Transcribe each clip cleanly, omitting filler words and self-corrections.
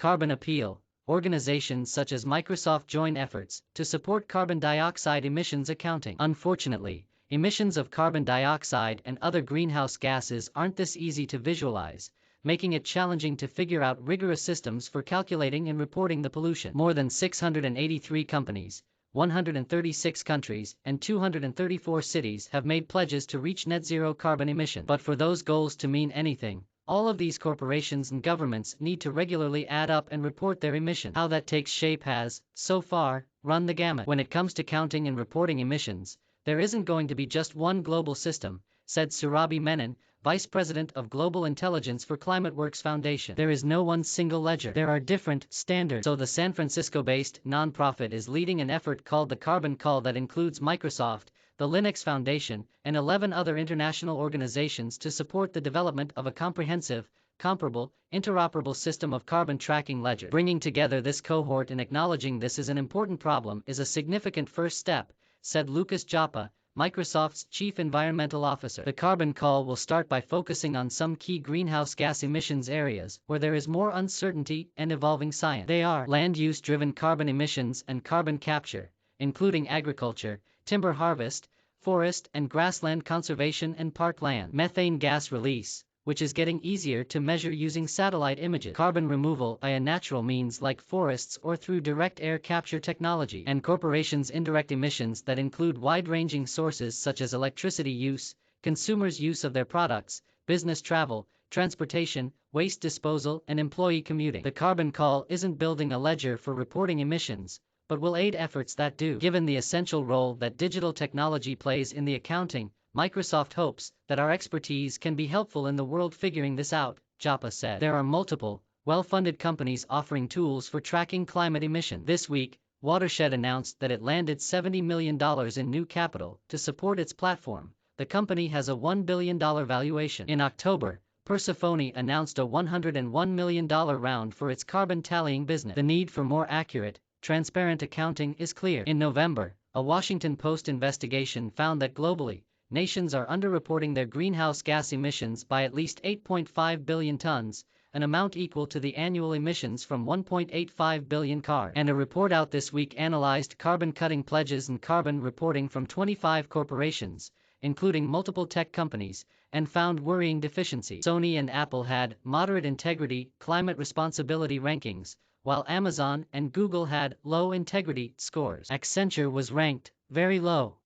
Carbon appeal. Organizations such as Microsoft join efforts to support carbon dioxide emissions accounting. Unfortunately, emissions of carbon dioxide and other greenhouse gases aren't this easy to visualize, making it challenging to figure out rigorous systems for calculating and reporting the pollution. More than 683 companies, 136 countries, and 234 cities have made pledges to reach net zero carbon emission. But for those goals to mean anything, all of these corporations and governments need to regularly add up and report their emissions. How that takes shape has, so far, run the gamut. When it comes to counting and reporting emissions, there isn't going to be just one global system, said Surabhi Menon, Vice President of Global Intelligence for ClimateWorks Foundation. There is no one single ledger. There are different standards. So the San Francisco-based nonprofit is leading an effort called the Carbon Call that includes Microsoft, the Linux Foundation, and 11 other international organizations to support the development of a comprehensive, comparable, interoperable system of carbon tracking ledger. Bringing together this cohort and acknowledging this is an important problem is a significant first step, said Lucas Joppa, Microsoft's Chief Environmental Officer. The Carbon Call will start by focusing on some key greenhouse gas emissions areas where there is more uncertainty and evolving science. They are land use-driven carbon emissions and carbon capture, including agriculture, timber harvest, forest and grassland conservation and parkland. Methane gas release, which is getting easier to measure using satellite images. Carbon removal via natural means like forests or through direct air capture technology. And corporations' indirect emissions that include wide-ranging sources such as electricity use, consumers' use of their products, business travel, transportation, waste disposal, and employee commuting. The Carbon Call isn't building a ledger for reporting emissions, but will aid efforts that do. Given the essential role that digital technology plays in the accounting, Microsoft hopes that our expertise can be helpful in the world figuring this out, Joppa said. There are multiple, well-funded companies offering tools for tracking climate emission. This week, Watershed announced that it landed $70 million in new capital to support its platform. The company has a $1 billion valuation. In October, Persephone announced a $101 million round for its carbon tallying business. The need for more accurate, transparent accounting is clear. In November, a Washington Post investigation found that globally, nations are underreporting their greenhouse gas emissions by at least 8.5 billion tons, an amount equal to the annual emissions from 1.85 billion cars. And a report out this week analyzed carbon-cutting pledges and carbon reporting from 25 corporations, including multiple tech companies, and found worrying deficiencies. Sony and Apple had moderate integrity climate responsibility rankings, while Amazon and Google had low integrity scores. Accenture was ranked very low.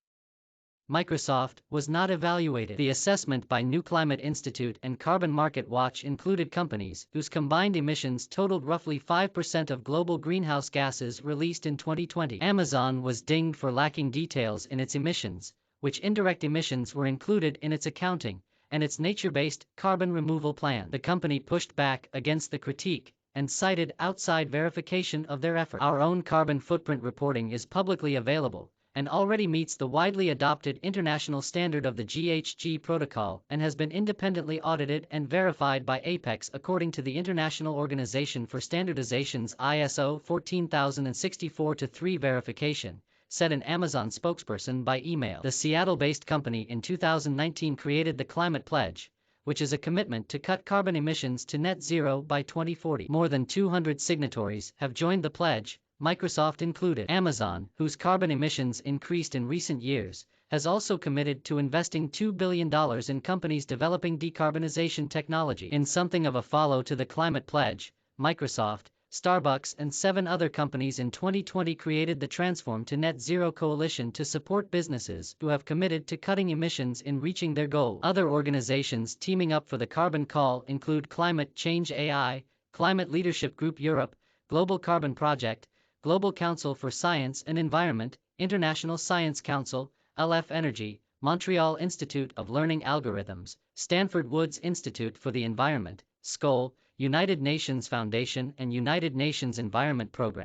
Microsoft was not evaluated. The assessment by New Climate Institute and Carbon Market Watch included companies whose combined emissions totaled roughly 5% of global greenhouse gases released in 2020. Amazon was dinged for lacking details in its emissions, which indirect emissions were included in its accounting, and its nature-based carbon removal plan. The company pushed back against the critique and cited outside verification of their effort. Our own carbon footprint reporting is publicly available and already meets the widely adopted international standard of the GHG Protocol and has been independently audited and verified by APEX according to the International Organization for Standardization's ISO 14064-3 verification, said an Amazon spokesperson by email. The Seattle-based company in 2019 created the Climate Pledge, which is a commitment to cut carbon emissions to net zero by 2040. More than 200 signatories have joined the pledge, Microsoft included. Amazon, whose carbon emissions increased in recent years, has also committed to investing $2 billion in companies developing decarbonization technology. In something of a follow to the Climate Pledge, Microsoft, Starbucks and 7 other companies in 2020 created the Transform to Net Zero Coalition to support businesses who have committed to cutting emissions in reaching their goals. Other organizations teaming up for the Carbon Call include Climate Change AI, Climate Leadership Group Europe, Global Carbon Project, Global Council for Science and Environment, International Science Council, LF Energy, Montreal Institute of Learning Algorithms, Stanford Woods Institute for the Environment, SCOL, United Nations Foundation and United Nations Environment Program.